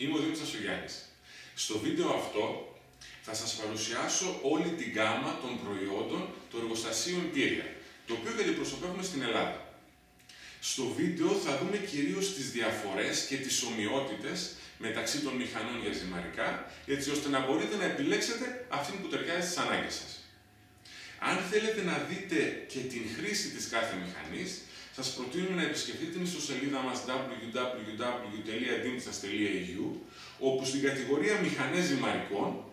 Είμαι ο Δήμητρος Γιάννης. Στο βίντεο αυτό θα σας παρουσιάσω όλη την γκάμα των προϊόντων του εργοστασίου Empyria, το οποίο αντιπροσωπεύουμε στην Ελλάδα. Στο βίντεο θα δούμε κυρίως τις διαφορές και τις ομοιότητες μεταξύ των μηχανών για ζυμαρικά, έτσι ώστε να μπορείτε να επιλέξετε αυτήν που ταιριάζει στις ανάγκες σας. Αν θέλετε να δείτε και την χρήση της κάθε μηχανής, σας προτείνουμε να επισκεφτείτε την ιστοσελίδα μας www.dimtsas.eu, όπου στην κατηγορία μηχανές ζυμαρικών,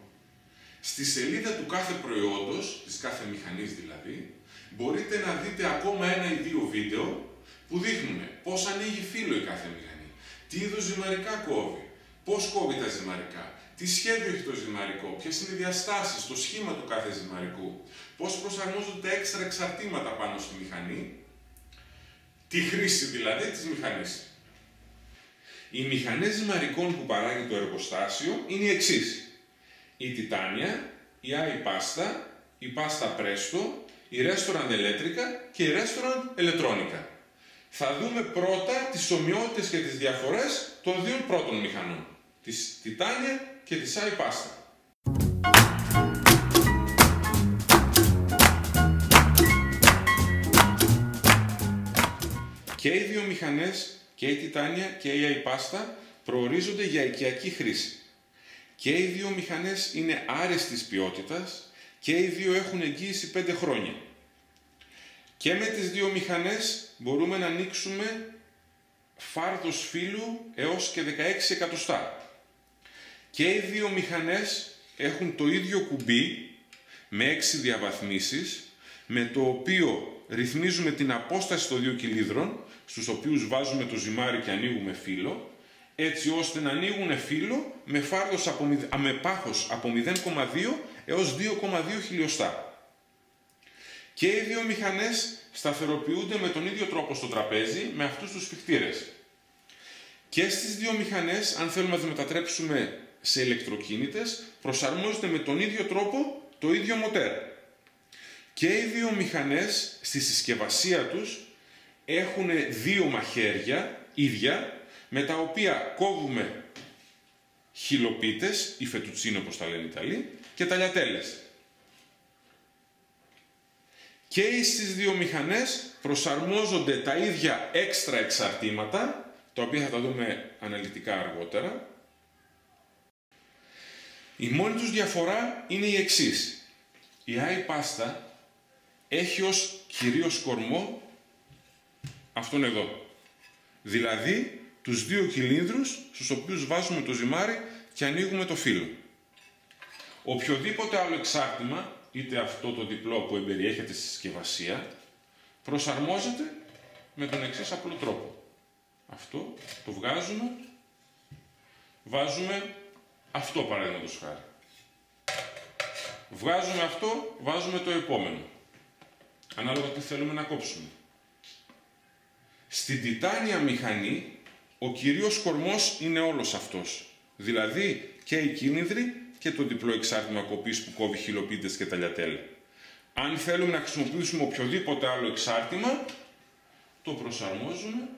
στη σελίδα του κάθε προϊόντος, της κάθε μηχανής δηλαδή, μπορείτε να δείτε ακόμα ένα ή δύο βίντεο που δείχνουν πώς ανοίγει φύλλο η κάθε μηχανή, τι είδους ζυμαρικά κόβει, πώς κόβει τα ζυμαρικά, τι σχέδιο έχει το ζυμαρικό, ποιες είναι οι διαστάσεις, το σχήμα του κάθε ζυμαρικού, πώς προσαρμόζονται τα έξτρα εξαρτήματα πάνω στη μηχανή, τη χρήση δηλαδή της μηχανής. Οι μηχανές ζυμαρικών που παράγει το εργοστάσιο είναι οι εξής: η Titania, η iPasta, η Pasta Presto, η Restaurant Electrica και η Restaurant Electronica. Θα δούμε πρώτα τις ομοιότητες και τις διαφορές των δύο πρώτων μηχανών, της Titania και της iPasta. Και οι δύο μηχανές, και η Titania και η iPasta, προορίζονται για οικιακή χρήση. Και οι δύο μηχανές είναι άρεστης ποιότητας και οι δύο έχουν εγγύηση 5 χρόνια. Και με τις δύο μηχανές μπορούμε να ανοίξουμε φάρδος φύλλου έως και 16 εκατοστά. Και οι δύο μηχανές έχουν το ίδιο κουμπί με 6 διαβαθμίσεις, με το οποίο ρυθμίζουμε την απόσταση των δύο κυλίδρων, στους οποίους βάζουμε το ζυμάρι και ανοίγουμε φύλλο, έτσι ώστε να ανοίγουν φύλλο με πάχος από 0,2 έως 2,2 χιλιοστά. Και οι δύο μηχανές σταθεροποιούνται με τον ίδιο τρόπο στο τραπέζι, με αυτούς τους σφιχτήρες. Και στις δύο μηχανές, αν θέλουμε να τις μετατρέψουμε σε ηλεκτροκίνητες, προσαρμόζεται με τον ίδιο τρόπο το ίδιο μοτέρ. Και οι δύο μηχανές στη συσκευασία τους έχουν δύο μαχαίρια ίδια, με τα οποία κόβουμε χιλοπίτες ή φετουτσίνο όπως τα λένε οι Ιταλοί και ταλιατέλες. Και στις δύο μηχανές προσαρμόζονται τα ίδια έξτρα εξαρτήματα, τα οποία θα τα δούμε αναλυτικά αργότερα. Η μόνη τους διαφορά είναι η εξής: η iPasta έχει ως κυρίως κορμό αυτόν εδώ, δηλαδή τους δύο κυλίνδρους στους οποίους βάζουμε το ζυμάρι και ανοίγουμε το φύλλο. Οποιοδήποτε άλλο εξάρτημα, είτε αυτό το διπλό που εμπεριέχεται στη συσκευασία, προσαρμόζεται με τον εξής απλό τρόπο. Αυτό το βγάζουμε, βάζουμε αυτό παραδείγματος χάρη. Βγάζουμε αυτό, βάζουμε το επόμενο, ανάλογα τι θέλουμε να κόψουμε. Στην Titania μηχανή, ο κυρίως κορμός είναι όλος αυτός, δηλαδή και οι κυλίνδροι και το διπλό εξάρτημα κοπής που κόβει χιλοπίτες και ταλιατέλ. Αν θέλουμε να χρησιμοποιήσουμε οποιοδήποτε άλλο εξάρτημα, το προσαρμόζουμε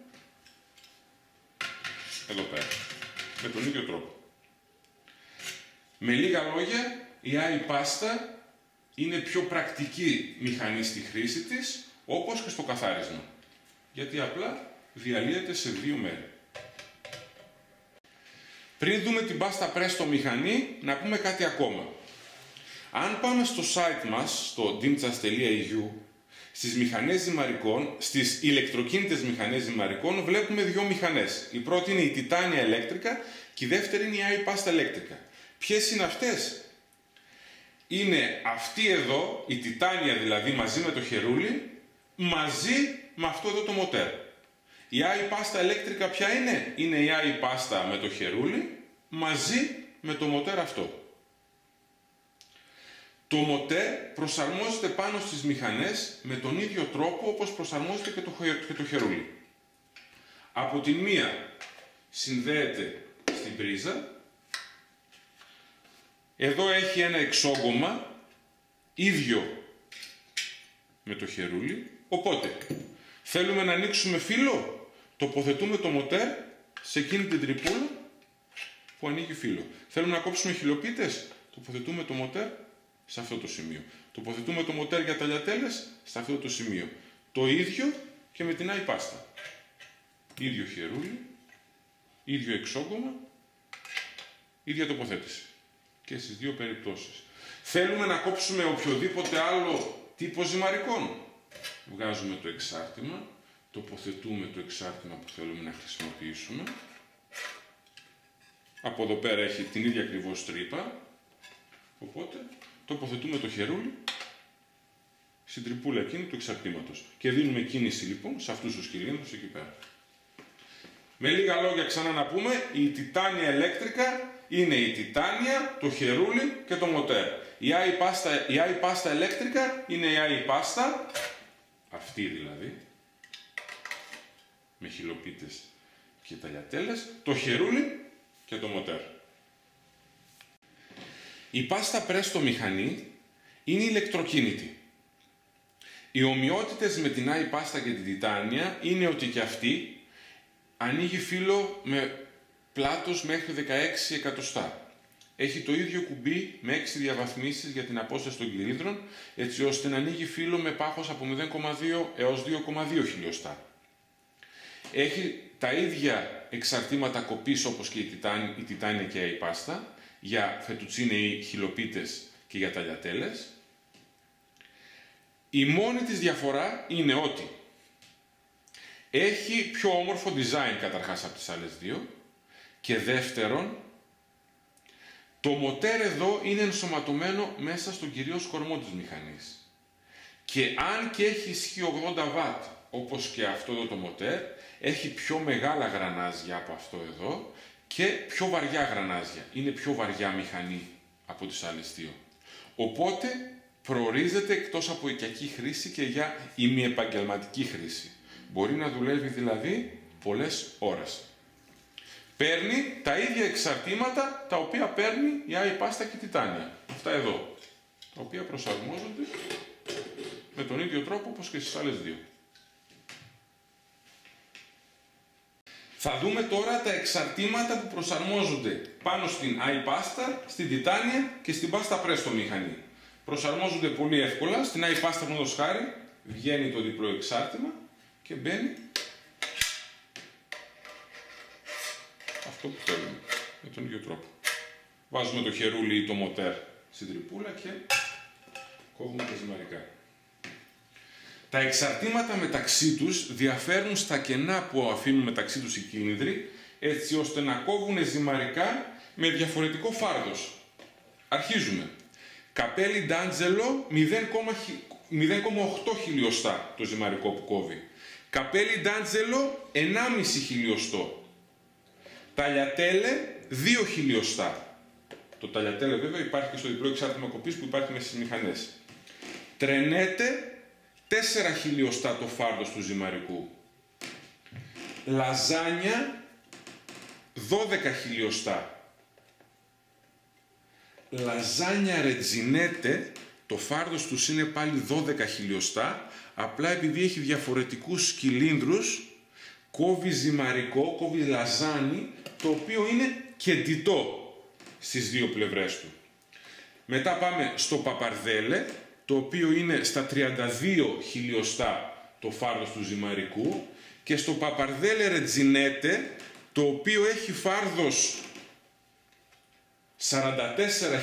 εδώ πέρα, με τον ίδιο τρόπο. Με λίγα λόγια, η iPasta είναι πιο πρακτική μηχανή στη χρήση της, όπως και στο καθάρισμα, γιατί απλά διαλύεται σε δύο μέρη. Πριν δούμε την Pasta Presto μηχανή, να πούμε κάτι ακόμα. Αν πάμε στο site μας, στο dimtsas.eu, στις μηχανές ζυμαρικών, στις ηλεκτροκίνητες μηχανές ζυμαρικών, βλέπουμε δύο μηχανές. Η πρώτη είναι η Titania Electrica και η δεύτερη είναι η iPasta Electrica. Ποιες είναι αυτές? Είναι αυτή εδώ, η Titania δηλαδή, μαζί με το χερούλι, μαζί με αυτό εδώ το μοτέρ. Η iPasta Electrica ποια είναι? Είναι η iPasta με το χερούλι μαζί με το μοτέρ αυτό. Το μοτέρ προσαρμόζεται πάνω στις μηχανές με τον ίδιο τρόπο όπως προσαρμόζεται και το χερούλι. Από τη μία συνδέεται στην πρίζα. Εδώ έχει ένα εξόγκωμα ίδιο με το χερούλι. Οπότε θέλουμε να ανοίξουμε φύλλο, τοποθετούμε το μοτέρ σε εκείνη την τρυπούλα που ανοίγει φύλλο. Θέλουμε να κόψουμε χυλοπίτες, τοποθετούμε το μοτέρ σε αυτό το σημείο. Τοποθετούμε το μοτέρ για ταλιατέλες σε αυτό το σημείο. Το ίδιο και με την άι-πάστα. Ίδιο χερούλι, ίδιο εξόγκωμα, ίδια τοποθέτηση. Και στις δύο περιπτώσεις. Θέλουμε να κόψουμε οποιοδήποτε άλλο τύπο ζυμαρικών. Βγάζουμε το εξάρτημα, τοποθετούμε το εξάρτημα που θέλουμε να χρησιμοποιήσουμε. Από εδώ πέρα έχει την ίδια ακριβώς τρύπα, οπότε τοποθετούμε το χερούλι στην τρυπούλα εκείνη του εξαρτήματος και δίνουμε κίνηση λοιπόν σε αυτούς τους κυλίνδρους εκεί πέρα. Με λίγα λόγια ξανά να πούμε, η τιτάνια ηλέκτρικα είναι η τιτάνια, το χερούλι και το μοτέρ. Η άι-πάστα ηλέκτρικα είναι η άι-πάστα, αυτή δηλαδή, με χυλοπίτες και ταλιατέλες, το χερούλι και το μοτέρ. Η πάστα πρέστο μηχανή είναι ηλεκτροκίνητη. Οι ομοιότητες με την άι-πάστα και την τιτάνια είναι ότι και αυτή ανοίγει φύλλο με πλάτος μέχρι 16 εκατοστά. Έχει το ίδιο κουμπί με 6 διαβαθμίσεις για την απόσταση των κυλίνδρων, έτσι ώστε να ανοίγει φύλλο με πάχος από 0,2 έως 2,2 χιλιοστά. Έχει τα ίδια εξαρτήματα κοπής όπως και η τιτάνια και η άι-πάστα, για φετουτσίνε, χυλοπίτες και για ταλιατέλες. Η μόνη της διαφορά είναι ότι έχει πιο όμορφο design καταρχάς από τις άλλες δύο και δεύτερον, το μοτέρ εδώ είναι ενσωματωμένο μέσα στον κυρίως κορμό της μηχανής. Και αν και έχει ισχύ 80 W όπως και αυτό εδώ το μοτέρ, έχει πιο μεγάλα γρανάζια από αυτό εδώ και πιο βαριά γρανάζια. Είναι πιο βαριά μηχανή από τις άλλες δύο. Οπότε προορίζεται εκτός από οικιακή χρήση και για ημιεπαγγελματική χρήση. Μπορεί να δουλεύει δηλαδή πολλές ώρες. Παίρνει τα ίδια εξαρτήματα τα οποία παίρνει η άι-πάστα και η τιτάνια. Αυτά εδώ. Τα οποία προσαρμόζονται με τον ίδιο τρόπο όπως και στις άλλες δύο. Θα δούμε τώρα τα εξαρτήματα που προσαρμόζονται πάνω στην άι-πάστα, στην τιτάνια και στην πάστα πρέστο μηχανή. Προσαρμόζονται πολύ εύκολα. Στην άι-πάστα, παραδείγματος χάρη, βγαίνει το διπλό εξάρτημα και μπαίνει αυτό που θέλουμε, με τον ίδιο τρόπο. Βάζουμε το χερούλι ή το μοτέρ στην τρυπούλα και κόβουμε τα ζυμαρικά. Τα εξαρτήματα μεταξύ τους διαφέρουν στα κενά που αφήνουν μεταξύ τους οι κυλίνδροι, έτσι ώστε να κόβουν ζυμαρικά με διαφορετικό φάρδος. Αρχίζουμε. Καπέλι Ντάντζελο 0,8 χιλιοστά το ζυμαρικό που κόβει. Καπέλι Ντάντζελο 1,5 χιλιοστό. Ταλιατέλε 2 χιλιοστά. Το ταλιατέλε βέβαια υπάρχει και στο διπλό εξάρτημα κοπής που υπάρχει μέσα στις μηχανές. Τρενέτε 4 χιλιοστά το φάρδος του ζυμαρικού. Λαζάνια 12 χιλιοστά. Λαζάνια ρετζινέτε, το φάρδος τους είναι πάλι 12 χιλιοστά, απλά επειδή έχει διαφορετικούς κυλίνδρους, κόβει ζυμαρικό, κόβει λαζάνι, το οποίο είναι κεντητό στις δύο πλευρές του. Μετά πάμε στο παπαρδέλε, το οποίο είναι στα 32 χιλιοστά το φάρδος του ζυμαρικού, και στο παπαρδέλε ρετζινέτε, το οποίο έχει φάρδος 44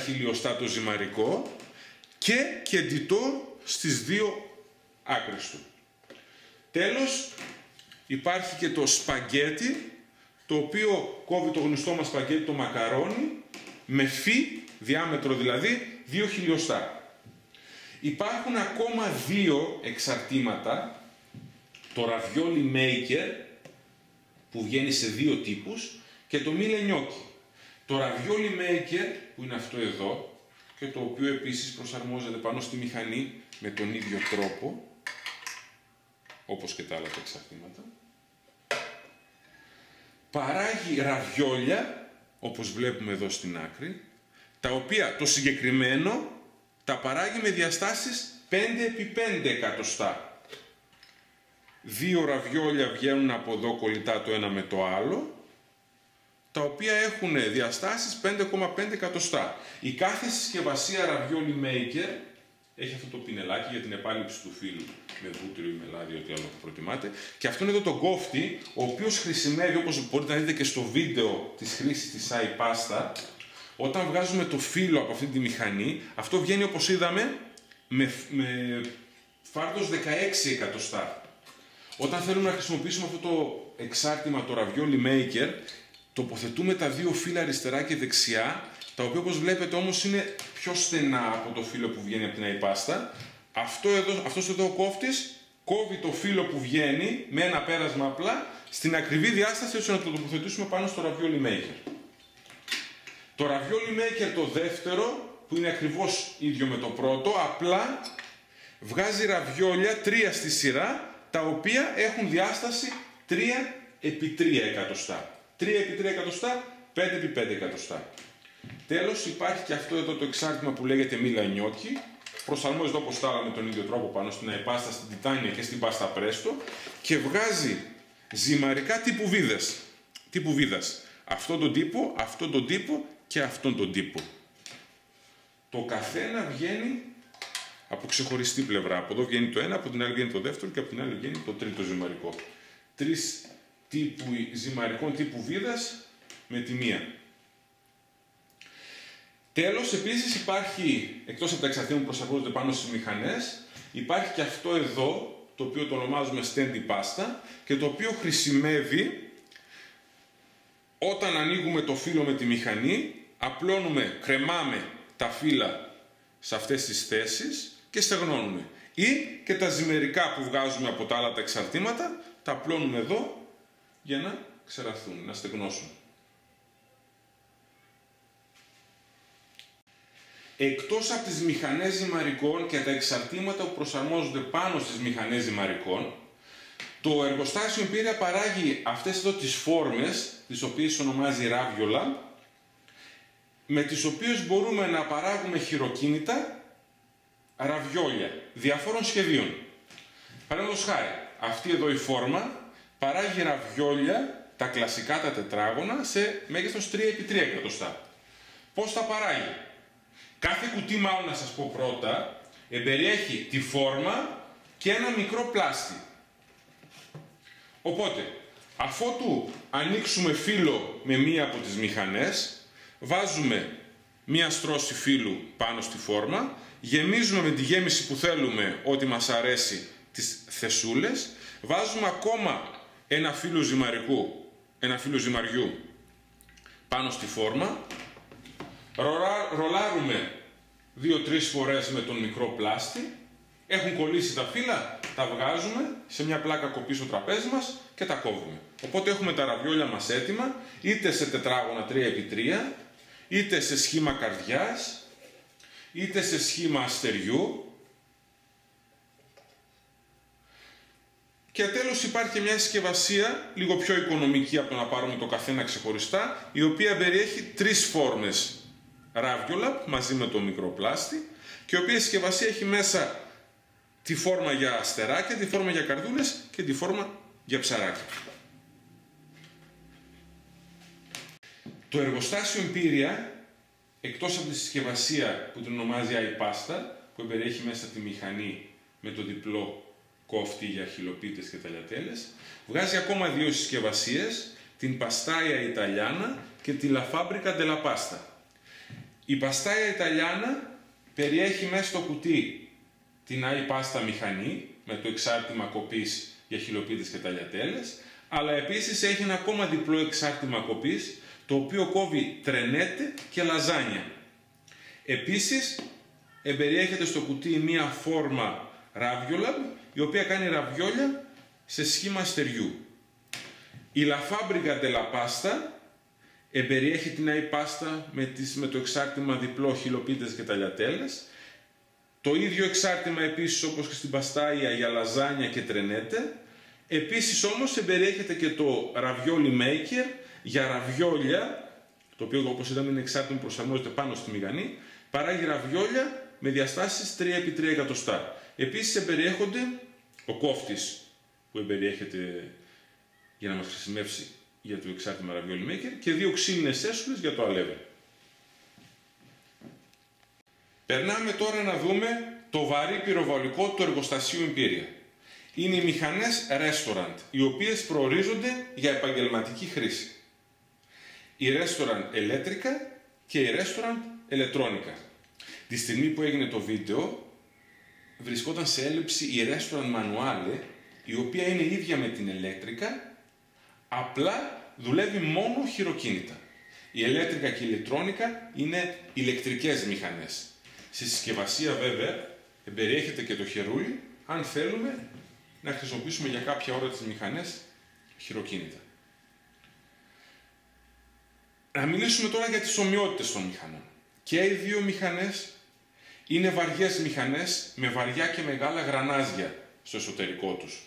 χιλιοστά το ζυμαρικό και κεντητό στις δύο άκρες του. Τέλος, υπάρχει και το σπαγκέτι, το οποίο κόβει το γνωστό μας σπαγκέτι, το μακαρόνι, με φι, διάμετρο δηλαδή, 2 χιλιοστά. Υπάρχουν ακόμα δύο εξαρτήματα, το ραβιόλι maker, που βγαίνει σε δύο τύπους, και το μίλε νιόκι. Το ραβιόλι maker, που είναι αυτό εδώ, και το οποίο επίσης προσαρμόζεται πάνω στη μηχανή με τον ίδιο τρόπο, όπως και τα άλλα τα εξαρτήματα, παράγει ραβιόλια, όπως βλέπουμε εδώ στην άκρη, τα οποία το συγκεκριμένο τα παράγει με διαστάσεις 5x5 εκατοστά. Δύο ραβιόλια βγαίνουν από εδώ κολλητά το ένα με το άλλο τα οποία έχουν διαστάσεις 5,5 εκατοστά. Η κάθε συσκευασία Ravioli Maker έχει αυτό το πινελάκι για την επάλυψη του φύλου με βούτυρο ή με λάδι, ό,τι άλλο προτιμάτε. Και αυτόν εδώ τον κόφτη, ο οποίος χρησιμεύει, όπως μπορείτε να δείτε και στο βίντεο της χρήσης της iPasta, όταν βγάζουμε το φύλο από αυτή τη μηχανή, αυτό βγαίνει, όπως είδαμε, με φάρδος 16 εκατοστά. Όταν θέλουμε να χρησιμοποιήσουμε αυτό το εξάρτημα, το Ravioli Maker, τοποθετούμε τα δύο φύλλα αριστερά και δεξιά, τα οποία, όπως βλέπετε, όμως είναι πιο στενά από το φύλλο που βγαίνει από την iPasta. Αυτός εδώ ο κόφτης κόβει το φύλλο που βγαίνει με ένα πέρασμα απλά στην ακριβή διάσταση, ώστε να το τοποθετήσουμε πάνω στο Ravioli Maker. Το Ravioli Maker το δεύτερο, που είναι ακριβώς ίδιο με το πρώτο, απλά βγάζει ραβιόλια 3 στη σειρά, τα οποία έχουν διάσταση 3x3 εκατοστά. 3x3 εκατοστά, 5x5 εκατοστά. Τέλος, υπάρχει και αυτό εδώ το εξάρτημα που λέγεται Mila Gnocchi. Προσαρμόζεται όπως τα άλλα με τον ίδιο τρόπο πάνω στην iPasta, στην Titania και στην Pasta Presto και βγάζει ζυμαρικά τύπου βίδας. Αυτόν τον τύπο και αυτόν τον τύπο. Το καθένα βγαίνει από ξεχωριστή πλευρά. Από εδώ βγαίνει το ένα, από την άλλη βγαίνει το δεύτερο και από την άλλη βγαίνει το τρίτο ζυμαρικό. 3 ζυμαρικών τύπου βίδας με τη μία. Τέλος, επίσης υπάρχει, εκτός από τα εξαρτήματα που προσαρμόζονται πάνω στις μηχανές, υπάρχει και αυτό εδώ, το οποίο το ονομάζουμε Stendi Pasta και το οποίο χρησιμεύει όταν ανοίγουμε το φύλλο με τη μηχανή, απλώνουμε, κρεμάμε τα φύλλα σε αυτές τις θέσεις και στεγνώνουμε. Ή και τα ζυμερικά που βγάζουμε από τα άλλα τα εξαρτήματα, τα απλώνουμε εδώ για να ξεραθούν, να στεγνώσουν. Εκτός από τις μηχανές ζυμαρικών και τα εξαρτήματα που προσαρμόζονται πάνω στις μηχανές ζυμαρικών, το εργοστάσιο Imperia παράγει αυτές εδώ τις φόρμες, τις οποίες ονομάζει Raviola, με τις οποίες μπορούμε να παράγουμε χειροκίνητα ραβιόλια διαφόρων σχεδίων. Παραδείγματος χάρη, αυτή εδώ η φόρμα παράγει ραβιόλια, τα κλασικά τα τετράγωνα, σε μέγεθος 3x3 εκατοστά. Πώς τα παράγει? Κάθε κουτί, μάλλον να σας πω πρώτα, εμπεριέχει τη φόρμα και ένα μικρό πλάστη. Οπότε, αφότου ανοίξουμε φύλλο με μία από τις μηχανές, βάζουμε μία στρώση φύλλου πάνω στη φόρμα, γεμίζουμε με τη γέμιση που θέλουμε, ό,τι μας αρέσει, τις θεσούλες, βάζουμε ακόμα ένα φύλλο ζυμαριού πάνω στη φόρμα, ρολάρουμε 2-3 φορές με τον μικρό πλάστη, έχουν κολλήσει τα φύλλα, τα βγάζουμε σε μια πλάκα κοπή στο τραπέζι μας και τα κόβουμε. Οπότε έχουμε τα ραβιόλια μας έτοιμα, είτε σε τετράγωνα 3x3, είτε σε σχήμα καρδιάς, είτε σε σχήμα αστεριού. Και τέλος υπάρχει και μια συσκευασία λίγο πιο οικονομική από το να πάρουμε το καθένα ξεχωριστά, η οποία περιέχει 3 φόρμες ράβιολα μαζί με το μικρό πλάστη και η οποία συσκευασία έχει μέσα τη φόρμα για αστεράκια, τη φόρμα για καρδούλες και τη φόρμα για ψαράκια. Το εργοστάσιο Imperia, εκτός από τη συσκευασία που την ονομάζει iPasta, που περιέχει μέσα τη μηχανή με το διπλό κόφτη για χυλοπίτες και ταλιατέλες, βγάζει ακόμα 2 συσκευασίες, την Pastaia Italiana και τη La Fabbrica della Pasta. Η Pastaia Italiana περιέχει μέσα στο κουτί την iPasta μηχανή με το εξάρτημα κοπής για χυλοπίτες και ταλιατέλες, αλλά επίσης έχει ένα ακόμα διπλό εξάρτημα κοπής, το οποίο κόβει τρενέτε και λαζάνια. Επίσης, εμπεριέχεται στο κουτί μία φόρμα Raviola, η οποία κάνει ραβιόλια σε σχήμα αστεριού. Η La Fabbrica della Pasta εμπεριέχει την iPasta με το εξάρτημα διπλό χυλοπίτες και ταλιατέλες. Το ίδιο εξάρτημα επίσης όπως και στην Pastaia για λαζάνια και τρενέτε. Επίσης όμως εμπεριέχεται και το Ravioli Maker για ραβιόλια, το οποίο όπως είδαμε είναι εξάρτημα που προσαρμόζεται πάνω στη μηχανή, παράγει ραβιόλια με διαστάσεις 3x3 εκατοστά. Επίσης εμπεριέχονται ο κόφτης που εμπεριέχεται για να μας χρησιμεύσει για το εξάρτημα ravioli maker και 2 ξύλινες έσουλες για το αλεύρι. Περνάμε τώρα να δούμε το βαρύ πυροβολικό του εργοστασίου Imperia. Είναι οι μηχανές restaurant, οι οποίες προορίζονται για επαγγελματική χρήση. Η restaurant electrica και η restaurant electronica. Τη στιγμή που έγινε το βίντεο, βρισκόταν σε έλλειψη η restaurant manuale, η οποία είναι ίδια με την electrica, απλά δουλεύει μόνο χειροκίνητα. Η electrica και η electronica είναι ηλεκτρικές μηχανές. Στη συσκευασία βέβαια εμπεριέχεται και το χερούλι, αν θέλουμε να χρησιμοποιήσουμε για κάποια ώρα τις μηχανές χειροκίνητα. Να μιλήσουμε τώρα για τις ομοιότητες των μηχανών. Και οι δύο μηχανές είναι βαριές μηχανές με βαριά και μεγάλα γρανάζια στο εσωτερικό τους,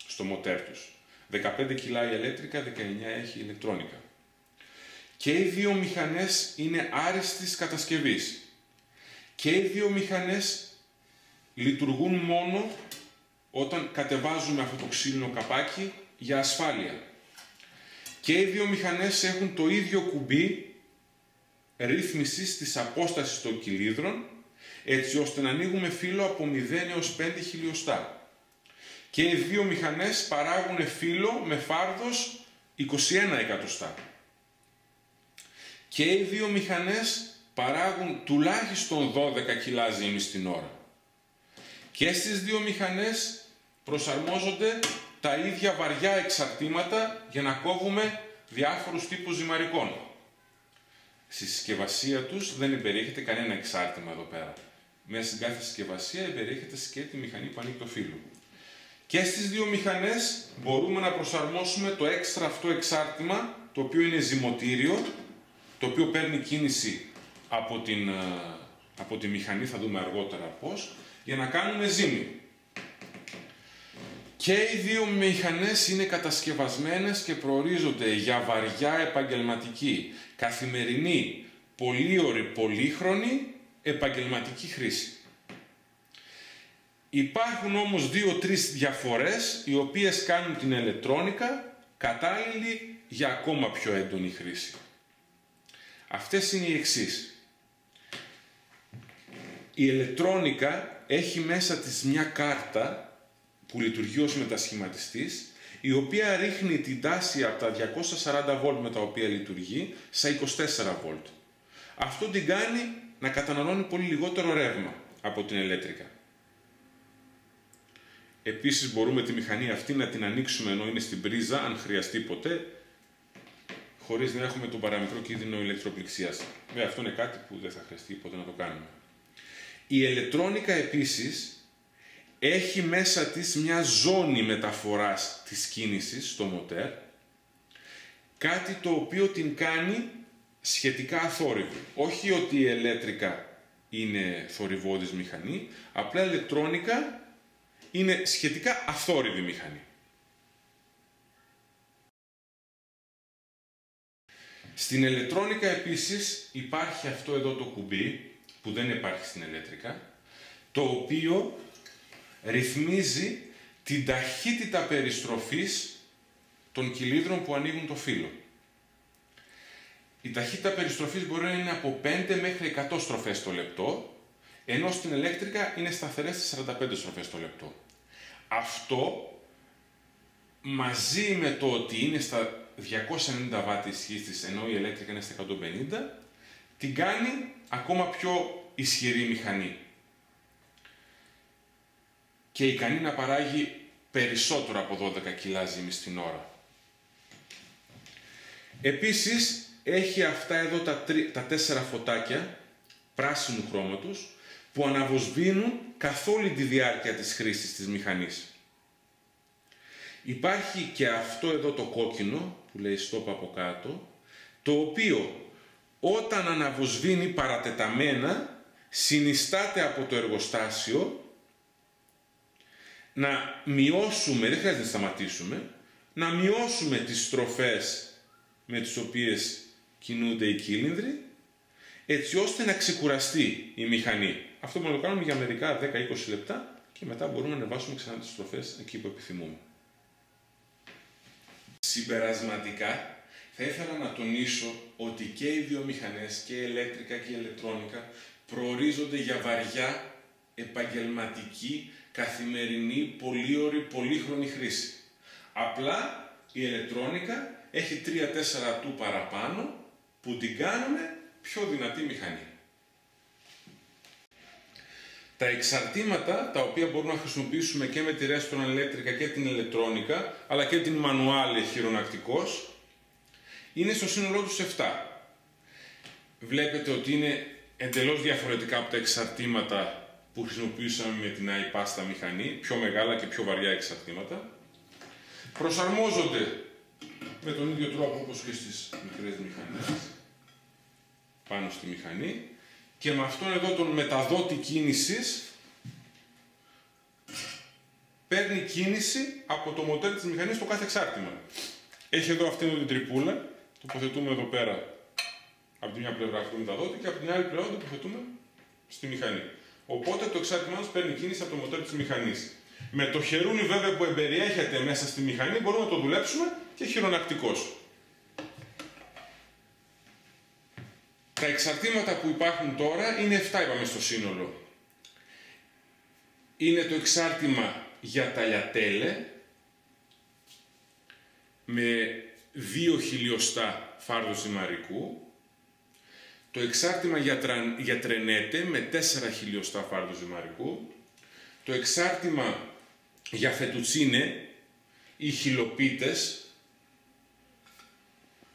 στο μοτέρ τους. 15 κιλά η ηλεκτρικα, 19 έχει η ηλεκτρόνικα. Και οι δύο μηχανές είναι άριστης κατασκευής. Και οι δύο μηχανές λειτουργούν μόνο όταν κατεβάζουμε αυτό το ξύλινο καπάκι για ασφάλεια. Και οι δύο μηχανές έχουν το ίδιο κουμπί ρύθμισης της απόστασης των κυλίδρων, έτσι ώστε να ανοίγουμε φύλλο από 0 έως 5 χιλιοστά. Και οι δύο μηχανές παράγουν φύλλο με φάρδος 21 εκατοστά. Και οι δύο μηχανές παράγουν τουλάχιστον 12 κιλά ζύμης την ώρα. Και στις δύο μηχανές προσαρμόζονται τα ίδια βαριά εξαρτήματα για να κόβουμε διάφορους τύπους ζυμαρικών. Στη συσκευασία τους δεν εμπεριέχεται κανένα εξάρτημα εδώ πέρα. Μέσα στην κάθε συσκευασία εμπεριέχεται και τη μηχανή που ανοίγει το φύλλο. Και στις δύο μηχανές μπορούμε να προσαρμόσουμε το έξτρα αυτό εξάρτημα, το οποίο είναι ζυμωτήριο, το οποίο παίρνει κίνηση από τη μηχανή, θα δούμε αργότερα πώς, για να κάνουμε ζύμη. Και οι δύο μηχανές είναι κατασκευασμένες και προορίζονται για βαριά επαγγελματική, καθημερινή, πολύωρη, πολύχρονη επαγγελματική χρήση. Υπάρχουν όμως 2-3 διαφορές, οι οποίες κάνουν την ηλεκτρόνικα κατάλληλη για ακόμα πιο έντονη χρήση. Αυτές είναι οι εξής. Η ηλεκτρόνικα έχει μέσα της μια κάρτα που λειτουργεί ως μετασχηματιστής, η οποία ρίχνει την τάση από τα 240 βολτ με τα οποία λειτουργεί στα 24 βολτ. Αυτό την κάνει να καταναλώνει πολύ λιγότερο ρεύμα από την ηλεκτρικα. Επίσης μπορούμε τη μηχανή αυτή να την ανοίξουμε ενώ είναι στην πρίζα, αν χρειαστεί ποτέ, χωρίς να έχουμε τον παραμικρό κίνδυνο ηλεκτροπληξίας. Αυτό είναι κάτι που δεν θα χρειαστεί ποτέ να το κάνουμε. Η ηλεκτρόνικα επίσης έχει μέσα της μια ζώνη μεταφοράς της κίνησης στο μοτέρ, κάτι το οποίο την κάνει σχετικά αθόρυβη. Όχι ότι η ηλεκτρικα είναι θορυβώδης μηχανή, απλά η ηλεκτρόνικα είναι σχετικά αθόρυβη μηχανή. Στην ηλεκτρόνικα επίσης υπάρχει αυτό εδώ το κουμπί, που δεν υπάρχει στην ηλεκτρικα, το οποίο ρυθμίζει την ταχύτητα περιστροφής των κυλίδρων που ανοίγουν το φύλλο. Η ταχύτητα περιστροφής μπορεί να είναι από 5 μέχρι 100 στροφές το λεπτό, ενώ στην ηλεκτρικα είναι σταθερές στις 45 στροφές το λεπτό. Αυτό, μαζί με το ότι είναι στα 290 βάτ ισχύς της, ενώ η ηλεκτρικα είναι στα 150, την κάνει ακόμα πιο ισχυρή μηχανή και ικανή να παράγει περισσότερο από 12 κιλά ζύμης την ώρα. Επίσης, έχει αυτά εδώ τα 4 φωτάκια πράσινου χρώματος που αναβοσβήνουν καθ' όλη τη διάρκεια της χρήσης της μηχανής. Υπάρχει και αυτό εδώ το κόκκινο που λέει stop από κάτω, το οποίο όταν αναβοσβήνει παρατεταμένα συνιστάται από το εργοστάσιο να μειώσουμε, δεν χρειάζεται να σταματήσουμε, να μειώσουμε τις στροφές με τις οποίες κινούνται οι κύλινδροι, έτσι ώστε να ξεκουραστεί η μηχανή. Αυτό μπορούμε να το κάνουμε για μερικά 10-20 λεπτά και μετά μπορούμε να ανεβάσουμε ξανά τις στροφές εκεί που επιθυμούμε. Συμπερασματικά, θα ήθελα να τονίσω ότι και οι βιομηχανές, και η ηλεκτρικά και η ηλεκτρόνικα, προορίζονται για βαριά, επαγγελματική, καθημερινή, πολύωρη, πολύχρονη χρήση. Απλά η ηλεκτρόνικα έχει 3-4 του παραπάνω που την κάνουν πιο δυνατή μηχανή. Τα εξαρτήματα, τα οποία μπορούμε να χρησιμοποιήσουμε και με τη Restron Electrica και την ηλεκτρόνικα, αλλά και την Manuale χειρονακτικός, είναι στο σύνολό τους 7. Βλέπετε ότι είναι εντελώς διαφορετικά από τα εξαρτήματα που χρησιμοποιήσαμε με την iPasta μηχανή, πιο μεγάλα και πιο βαριά εξαρτήματα. Προσαρμόζονται με τον ίδιο τρόπο όπως και στις μικρές μηχανές, πάνω στη μηχανή, και με αυτόν εδώ τον μεταδότη κίνησης παίρνει κίνηση από το μοτέρ της μηχανής στο κάθε εξάρτημα. Έχει εδώ αυτήν την τρυπούλα, τοποθετούμε εδώ πέρα από τη μια πλευρά αυτό το μεταδότη και από την άλλη πλευρά το τοποθετούμε στη μηχανή. Οπότε το εξάρτημά μας παίρνει κίνηση από το μοτέρ της μηχανής. Με το χερούνι βέβαια που εμπεριέχεται μέσα στη μηχανή μπορούμε να το δουλέψουμε και χειρονακτικός. Τα εξαρτήματα που υπάρχουν τώρα είναι 7, είπαμε στο σύνολο. Είναι το εξάρτημα για τα λιατέλε με 2 χιλιοστά φάρδος ζυμαρικού, το εξάρτημα για τρενέτε με 4 χιλιοστά φάρδος ζυμαρικού, το εξάρτημα για φετουτσίνε ή χιλοπίτες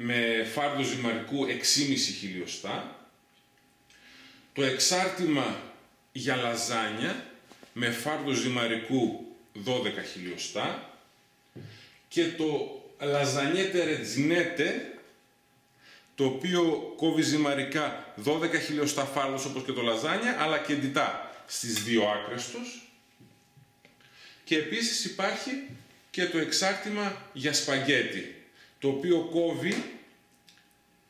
με φάρδος ζυμαρικού 6,5 χιλιοστά, το εξάρτημα για λαζάνια με φάρδος ζυμαρικού 12 χιλιοστά και το λαζανιέτε ρετζινέτε, το οποίο κόβει ζυμαρικά 12 χιλιοστά φάρδος όπως και το λαζάνια, αλλά και εντυτά στις δύο άκρες τους. Και επίσης υπάρχει και το εξάρτημα για σπαγκέτι, το οποίο κόβει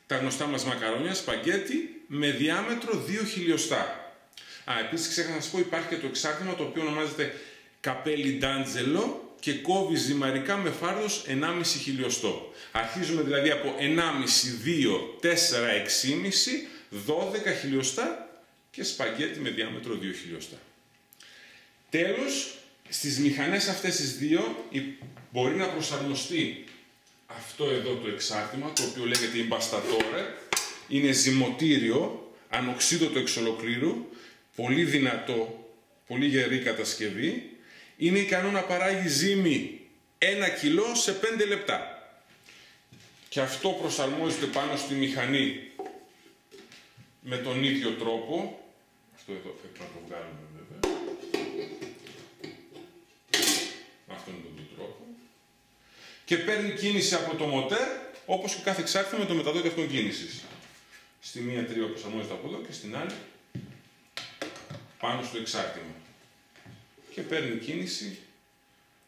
τα γνωστά μας μακαρόνια, σπαγκέτι, με διάμετρο 2 χιλιοστά. Επίσης ξέχασα να σας πω, υπάρχει και το εξάρτημα το οποίο ονομάζεται καπέλι ντάντζελο και κόβει ζυμαρικά με φάρδος 1,5 χιλιοστό. Αρχίζουμε δηλαδή από 1,5, 2, 4, 6,5, 12 χιλιοστά και σπαγκέτι με διάμετρο 2 χιλιοστά. Τέλος, στις μηχανές αυτές τις δύο μπορεί να προσαρμοστεί αυτό εδώ το εξάρτημα, το οποίο λέγεται Impastatore. Είναι ζυμωτήριο, ανοξίδωτο εξ ολοκλήρου, πολύ δυνατό, πολύ γερή κατασκευή. Είναι ικανό να παράγει ζύμη 1 κιλό σε 5 λεπτά. Και αυτό προσαρμόζεται πάνω στη μηχανή με τον ίδιο τρόπο. Αυτό εδώ πρέπει να το βγάλουμε βέβαια. Αυτό είναι τον ίδιο τρόπο. Και παίρνει κίνηση από το μοτέρ, όπως και κάθε εξάρτημα με το μεταδότη αυτών κίνησης. Στη μία τρύπα προσαρμόζεται από εδώ και στην άλλη πάνω στο εξάρτημα. Και παίρνει κίνηση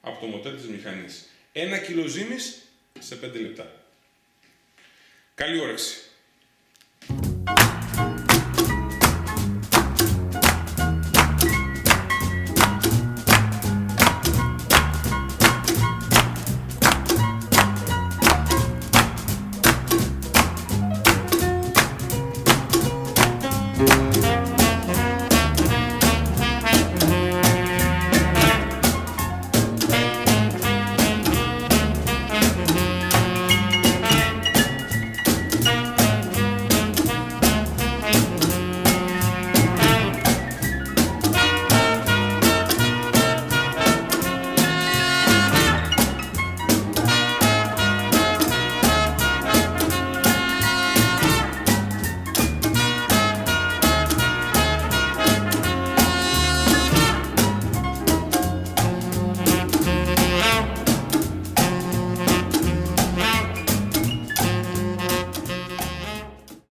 από το μοτέρ της μηχανής. 1 κιλό ζύμης σε 5 λεπτά. Καλή όρεξη! Thank you.